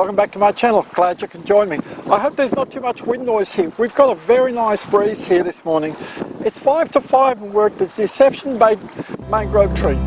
welcome back to my channel. Glad you can join me. I hope there's not too much wind noise here. We've got a very nice breeze here this morning. It's 5 to 5 and we're at the Deception Bay Mangrove Tree.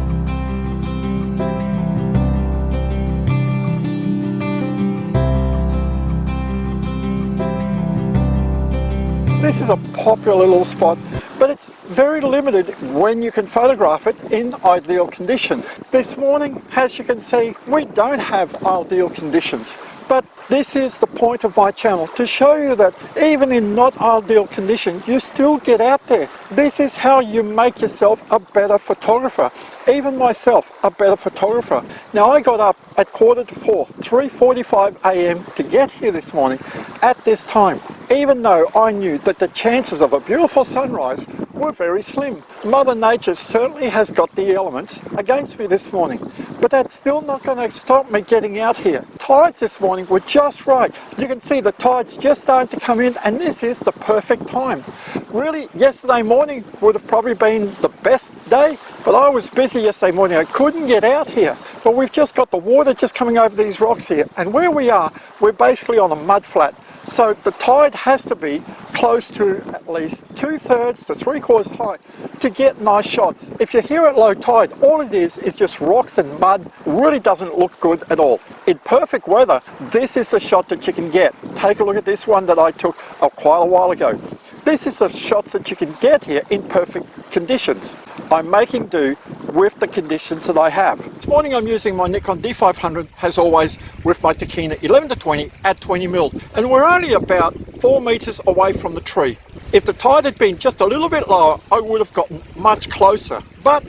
This is a popular little spot, but it's very limited when you can photograph it in ideal condition. This morning, as you can see, we don't have ideal conditions, but this is the point of my channel, to show you that even in not ideal conditions, you still get out there. This is how you make yourself a better photographer. Even myself, a better photographer. Now, I got up at 3:45, 3:45 a.m. to get here this morning at this time, even though I knew that the chances of a beautiful sunrise were very slim. Mother Nature certainly has got the elements against me this morning, but that's still not going to stop me getting out here. Tides this morning were just right. You can see the tides just starting to come in, and this is the perfect time. Really, yesterday morning would have probably been the best day, but I was busy yesterday morning. I couldn't get out here. But we've just got the water just coming over these rocks here, and where we are, we're basically on a mud flat. So the tide has to be close to at least 2/3 to 3/4 high to get nice shots. If you're here at low tide, all it is just rocks and mud. Really doesn't look good at all. In perfect weather, this is the shot that you can get. Take a look at this one that I took quite a while ago. This is the shots that you can get here in perfect conditions. I'm making do with the conditions that I have. This morning I'm using my Nikon D500, as always, with my Takina 11-20 at 20mm, and we're only about 4 meters away from the tree. If the tide had been just a little bit lower, I would have gotten much closer, but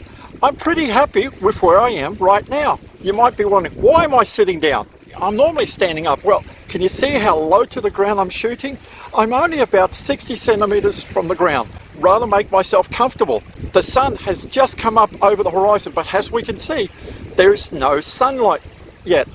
I'm pretty happy with where I am right now. You might be wondering, why am I sitting down? I'm normally standing up. Well, can you see how low to the ground I'm shooting? I'm only about 60 centimeters from the ground. Rather make myself comfortable. The sun has just come up over the horizon, but as we can see, there is no sunlight yet.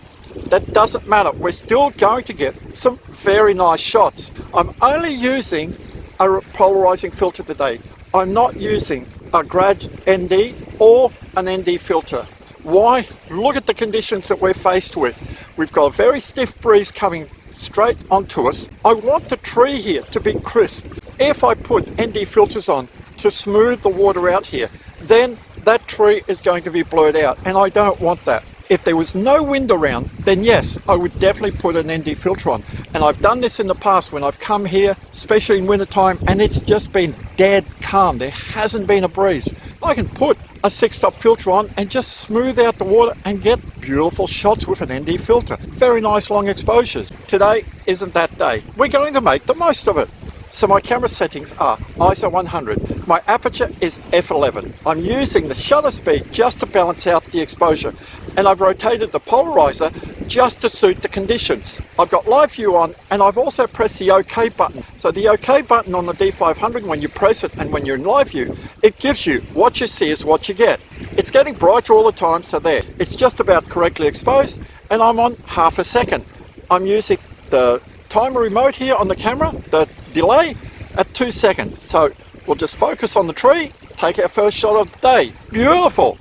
That doesn't matter. We're still going to get some very nice shots. I'm only using a polarizing filter today. I'm not using a grad ND or an ND filter. Why? Look at the conditions that we're faced with. We've got a very stiff breeze coming straight onto us. I want the tree here to be crisp. If I put ND filters on to smooth the water out here, then that tree is going to be blurred out, and I don't want that. If there was no wind around, then yes, I would definitely put an ND filter on. And I've done this in the past when I've come here, especially in winter time, and it's just been dead calm. There hasn't been a breeze. I can put a 6-stop filter on and just smooth out the water and get beautiful shots with an ND filter. Very nice long exposures. Today isn't that day. We're going to make the most of it. So my camera settings are ISO 100. My aperture is f11. I'm using the shutter speed just to balance out the exposure. And I've rotated the polarizer just to suit the conditions. I've got live view on, and I've also pressed the OK button. So the OK button on the D500, when you press it and when you're in live view, it gives you what you see is what you get. It's getting brighter all the time, so there. It's just about correctly exposed, and I'm on half a second. I'm using the timer remote here on the camera, the delay at 2 seconds. So we'll just focus on the tree, take our first shot of the day. Beautiful.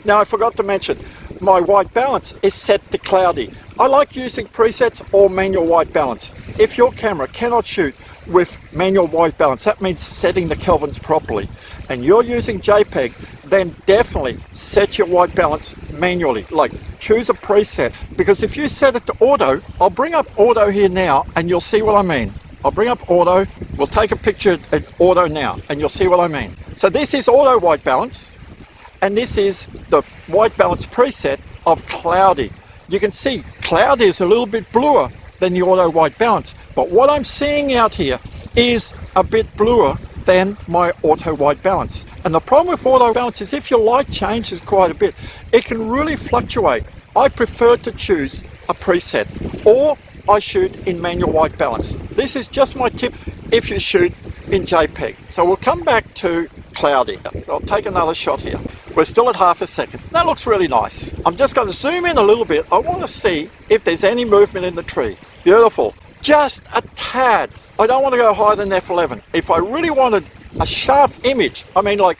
Now, I forgot to mention, my white balance is set to cloudy. I like using presets or manual white balance. If your camera cannot shoot with manual white balance, that means setting the kelvins properly, and you're using JPEG, then definitely set your white balance manually. Like, choose a preset, because if you set it to auto, I'll bring up auto here now and you'll see what I mean. I'll bring up auto, we'll take a picture at auto now and you'll see what I mean. So this is auto white balance, and this is the white balance preset of cloudy. You can see cloudy is a little bit bluer than the auto white balance, but what I'm seeing out here is a bit bluer than my auto white balance. And the problem with auto balance is if your light changes quite a bit, it can really fluctuate. I prefer to choose a preset, or I shoot in manual white balance. This is just my tip if you shoot in JPEG. So we'll come back to cloudy. So I'll take another shot here. We're still at half a second. That looks really nice. I'm just going to zoom in a little bit. I want to see if there's any movement in the tree. Beautiful. Just a tad. I don't want to go higher than f11. If I really wanted a sharp image, I mean, like,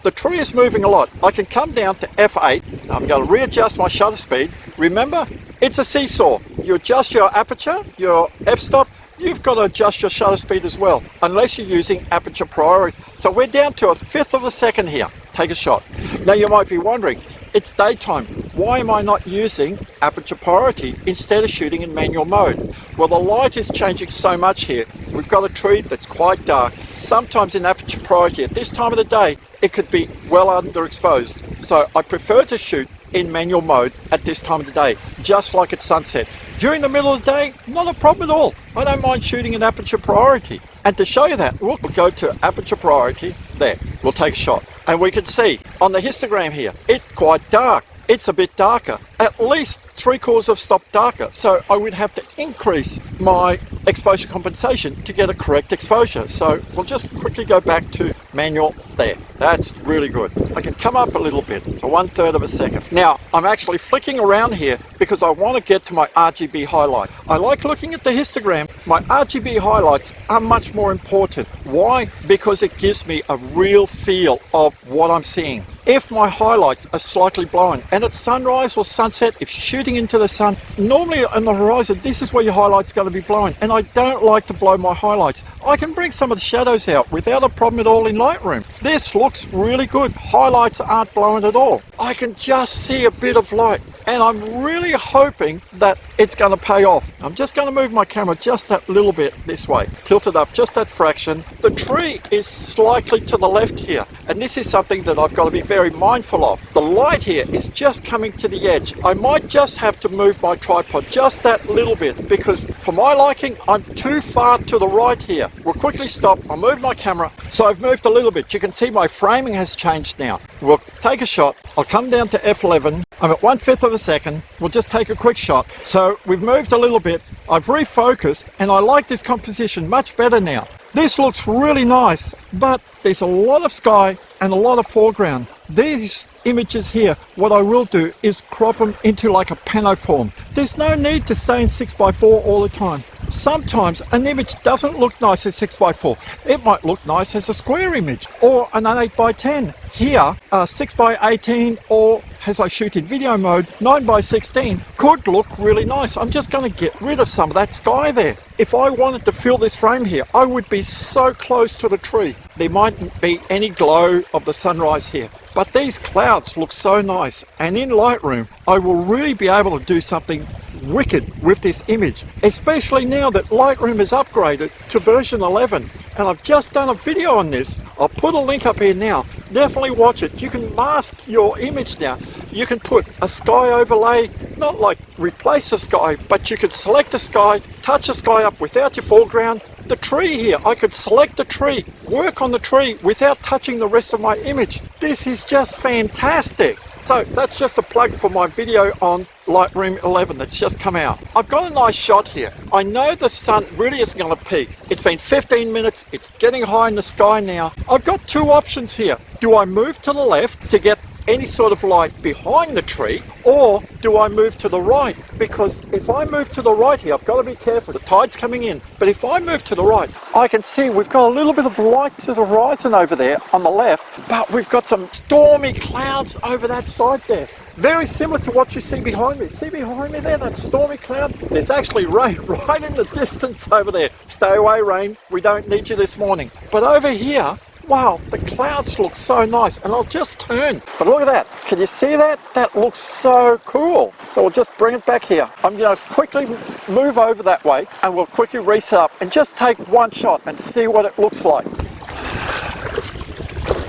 the tree is moving a lot, I can come down to f8. I'm going to readjust my shutter speed. Remember, It's a seesaw. You adjust your aperture, your f-stop, you've got to adjust your shutter speed as well, unless you're using aperture priority. So we're down to 1/5 of a second here. Take a shot. Now you might be wondering, it's daytime. Why am I not using aperture priority instead of shooting in manual mode? Well, the light is changing so much here. We've got a tree that's quite dark. Sometimes in aperture priority at this time of the day, it could be well underexposed. So I prefer to shoot in manual mode at this time of the day, just like at sunset. During the middle of the day, not a problem at all. I don't mind shooting in aperture priority. And to show you that, we'll go to aperture priority. There, we'll take a shot. And we can see on the histogram here, it's quite dark. It's a bit darker, at least 3/4 of stop darker. So I would have to increase my exposure compensation to get a correct exposure. So we'll just quickly go back to manual there. That's really good. I can come up a little bit, so 1/3 of a second. Now, I'm actually flicking around here because I want to get to my RGB highlight. I like looking at the histogram. My RGB highlights are much more important. Why? Because it gives me a real feel of what I'm seeing. If my highlights are slightly blown, and at sunrise or sunset, if you're shooting into the sun, normally on the horizon, this is where your highlight's going to be blown, and I don't like to blow my highlights. I can bring some of the shadows out without a problem at all in Lightroom. This looks really good. Highlights aren't blown at all. I can just see a bit of light, and I'm really hoping that it's going to pay off. I'm just going to move my camera just that little bit this way, tilted up just that fraction. The tree is slightly to the left here, and this is something that I've got to be very mindful of. The light here is just coming to the edge. I might just have to move my tripod just that little bit, because for my liking, I'm too far to the right here. We'll quickly stop. I'll move my camera. So I've moved a little bit. You can see my framing has changed now. We'll take a shot. I'll come down to f11. I'm at 1/5 of a second. We'll just take a quick shot. So we've moved a little bit. I've refocused, and I like this composition much better now. This looks really nice, but there's a lot of sky and a lot of foreground. These images here, what I will do is crop them into like a pano form. There's no need to stay in 6x4 all the time. Sometimes an image doesn't look nice as 6x4. It might look nice as a square image or an 8x10. Here, 6x18, or as I shoot in video mode, 9x16 could look really nice. I'm just going to get rid of some of that sky there. If I wanted to fill this frame here, I would be so close to the tree. There mightn't be any glow of the sunrise here. But these clouds look so nice, and in Lightroom, I will really be able to do something wicked with this image, especially now that Lightroom is upgraded to version 11. And I've just done a video on this. I'll put a link up here now. Definitely watch it. You can mask your image now. You can put a sky overlay, not like replace the sky, but you could select the sky, touch the sky up without your foreground. The tree here, I could select the tree, work on the tree without touching the rest of my image. This is just fantastic. So that's just a plug for my video on Lightroom 11 that's just come out. I've got a nice shot here. I know the sun really isn't going to peak. It's been 15 minutes. It's getting high in the sky now. I've got two options here. Do I move to the left to get any sort of light behind the tree, or do I move to the right? Because if I move to the right here, I've got to be careful. The tide's coming in. But if I move to the right, I can see we've got a little bit of light to the horizon over there on the left, but we've got some stormy clouds over that side there. Very similar to what you see behind me. See behind me there, that stormy cloud? There's actually rain right in the distance over there. Stay away, rain. We don't need you this morning. But over here, wow, the clouds look so nice, and I'll just turn. But look at that. Can you see that? That looks so cool. So we'll just bring it back here. I'm going to quickly move over that way, and we'll quickly reset up and just take one shot and see what it looks like.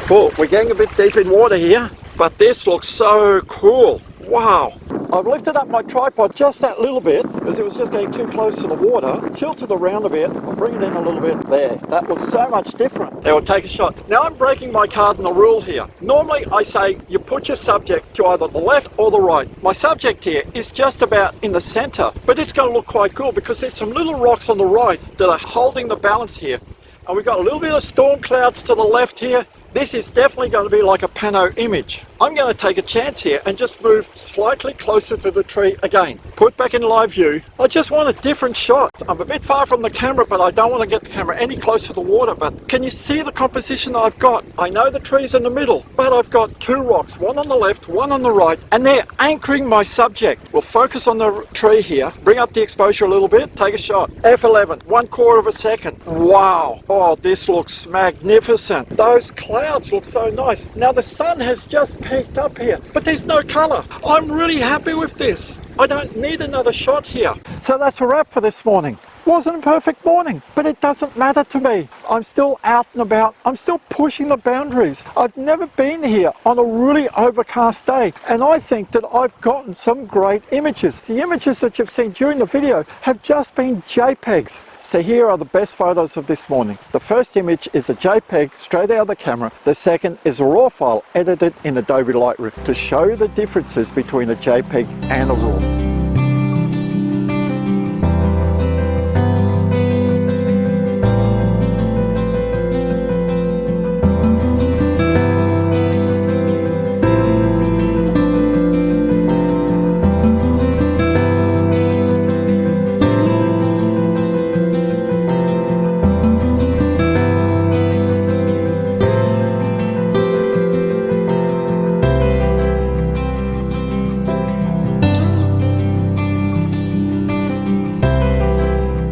Cool, we're getting a bit deep in water here, but this looks so cool. Wow. I've lifted up my tripod just that little bit because it was just getting too close to the water. Tilted around a bit. I'll bring it in a little bit. There. That looks so much different. Now we'll take a shot. Now I'm breaking my cardinal rule here. Normally I say you put your subject to either the left or the right. My subject here is just about in the center, but it's going to look quite cool because there's some little rocks on the right that are holding the balance here. And we've got a little bit of storm clouds to the left here. This is definitely going to be like a pano image. I'm going to take a chance here and just move slightly closer to the tree again. put back in live view. I just want a different shot. I'm a bit far from the camera, but I don't want to get the camera any closer to the water. But can you see the composition I've got? I know the tree's in the middle, but I've got two rocks, one on the left, one on the right, and they're anchoring my subject. We'll focus on the tree here, bring up the exposure a little bit, take a shot. F11, 1/4 of a second. Wow. Oh, this looks magnificent. Those clouds look so nice. Now the sun has just peaked up here, but there's no color. I'm really happy with this. I don't need another shot here. So that's a wrap for this morning. Wasn't a perfect morning, but it doesn't matter to me. I'm still out and about. I'm still pushing the boundaries. I've never been here on a really overcast day, and I think that I've gotten some great images. The images that you've seen during the video have just been JPEGs. So here are the best photos of this morning. The first image is a JPEG straight out of the camera. The second is a RAW file edited in Adobe Lightroom to show the differences between a JPEG and a RAW.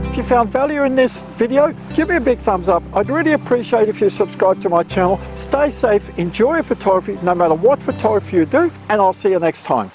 If you found value in this video, give me a big thumbs up. I'd really appreciate if you subscribe to my channel. Stay safe, enjoy your photography no matter what photography you do, and I'll see you next time.